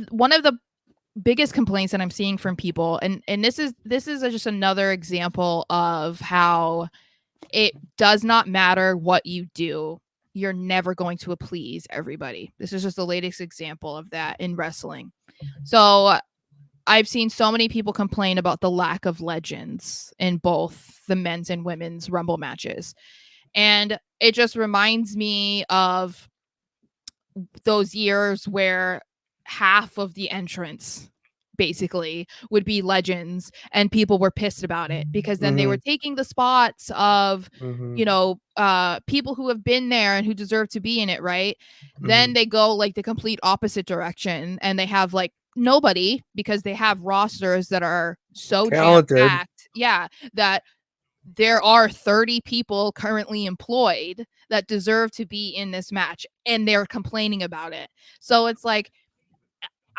one of the biggest complaints that I'm seeing from people, and this is just another example of how it does not matter what you do, you're never going to please everybody. This is just the latest example of that in wrestling. So I've seen so many people complain about the lack of legends in both the men's and women's Rumble matches. And it just reminds me of those years where half of the entrants basically would be legends, and people were pissed about it because then they were taking the spots of people who have been there and who deserve to be in it, right? Then they go like the complete opposite direction and they have like nobody because they have rosters that are so jam Talented. packed, yeah, that there are 30 people currently employed that deserve to be in this match and they're complaining about it. So it's like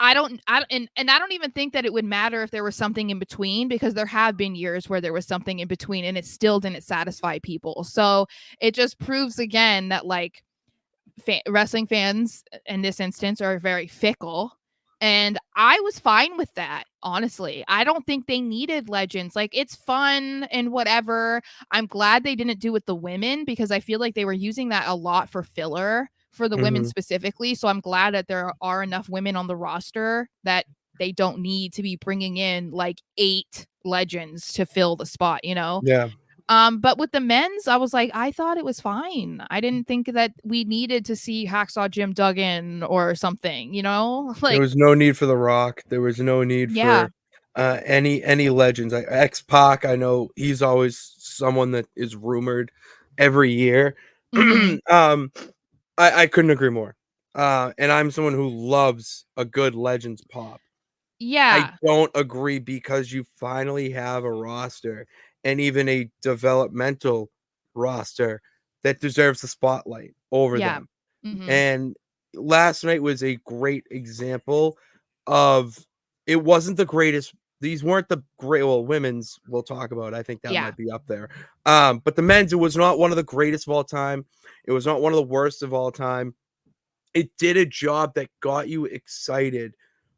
I don't and I don't even think that it would matter if there was something in between, because there have been years where there was something in between and it still didn't satisfy people. So it just proves again that like wrestling fans in this instance are very fickle. And I was fine with that, honestly. I don't think they needed legends. Like, it's fun and whatever. I'm glad they didn't do with the women because I feel like they were using that a lot for filler for the women specifically. So I'm glad that there are enough women on the roster that they don't need to be bringing in like 8 legends to fill the spot, you know? Yeah. But with the men's, I was like, I thought it was fine. I didn't think that we needed to see Hacksaw Jim Duggan or something, you know? There Like, was no need for The Rock. There was no need yeah. for any legends. Like X-Pac, I know he's always someone that is rumored every year. Mhm. I couldn't agree more. And I'm someone who loves a good Legends pop. I Yeah. don't agree because you finally have a roster and even a developmental roster that deserves the spotlight over Yeah. them. Mhm. And last night was a great example of it wasn't the greatest. These weren't the great, well, women's we'll talk about. I think that Yeah. might be up there. But the men's, it was not one of the greatest of all time. It was not one of the worst of all time. It did a job that got you excited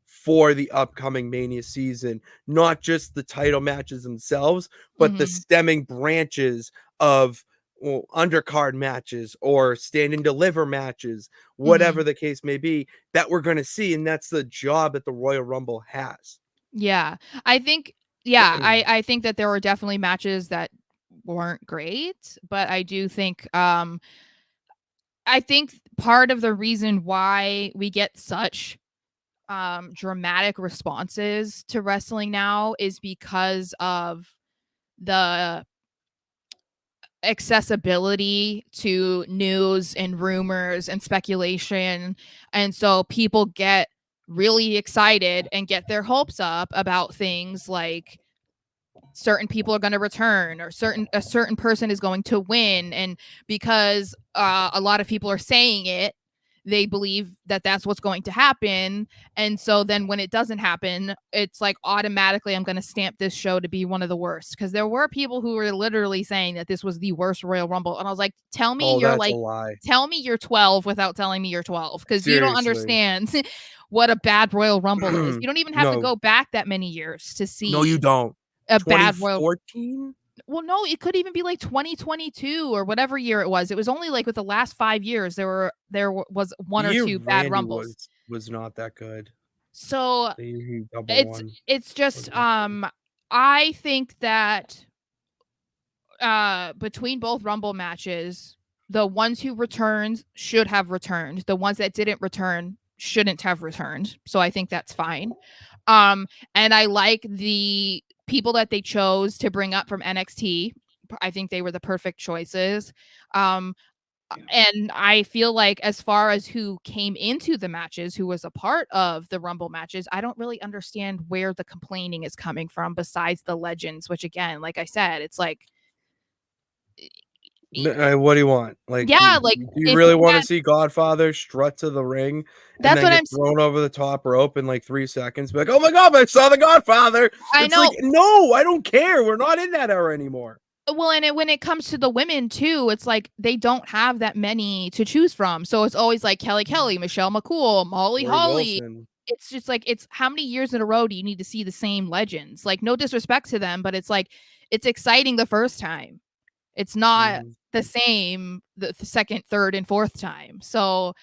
for the upcoming Mania season, not just the title matches themselves, but the Mhm. stemming branches of, well, undercard matches or stand and deliver matches, whatever Mhm. the case may be, that we're going to see. And that's the job that the Royal Rumble has. Yeah. I think yeah, I think that there were definitely matches that weren't great, but I do think I think part of the reason why we get such dramatic responses to wrestling now is because of the accessibility to news and rumors and speculation. And so people get really excited and get their hopes up about things like certain people are going to return or a certain person is going to win, and because a lot of people are saying it, they believe that that's what's going to happen. And so then when it doesn't happen, it's like automatically I'm going to stamp this show to be one of the worst, because there were people who were literally saying that this was the worst Royal Rumble, and I was like, Oh, that's a lie. tell me you're 12 without telling me you're 12, because you don't Seriously. understand what a bad Royal Rumble is. You don't even have to No, go back that many years to no, you see don't. a bad Royal. 2014? Well, no, it could even be like 2022 or whatever year it was. It was only like with the last 5 years was The one or year two bad Randy rumbles. was not that good. So The year he double it's won it's was just not good. I think that between both Rumble matches, the ones who returned should have returned. The ones that didn't return shouldn't have returned. So I think that's fine. And I like the people that they chose to bring up from NXT. I think they were the perfect choices. Um, and I feel like as far as who came into the matches, who was a part of the Rumble matches, I don't really understand where the complaining is coming from besides the legends, which again, like I said, it's like What do you want? Like, yeah, like do you if really you want to had see Godfather strut to the ring and that's then what get I'm thrown over the top rope in like 3 seconds? Be like, oh my God, I saw the Godfather. I It's like, know. no, I don't care. We're not in that era anymore. Well, and when it comes to the women too, it's like they don't have that many to choose from. So it's always like Kelly Kelly, Michelle McCool, Molly Tori Holly. Wilson. it's just like, it's how many years in a row do you need to see the same legends? Like, no disrespect to them, but it's like, it's exciting the first time. It's not Mhm. the same the second, third, and fourth time. So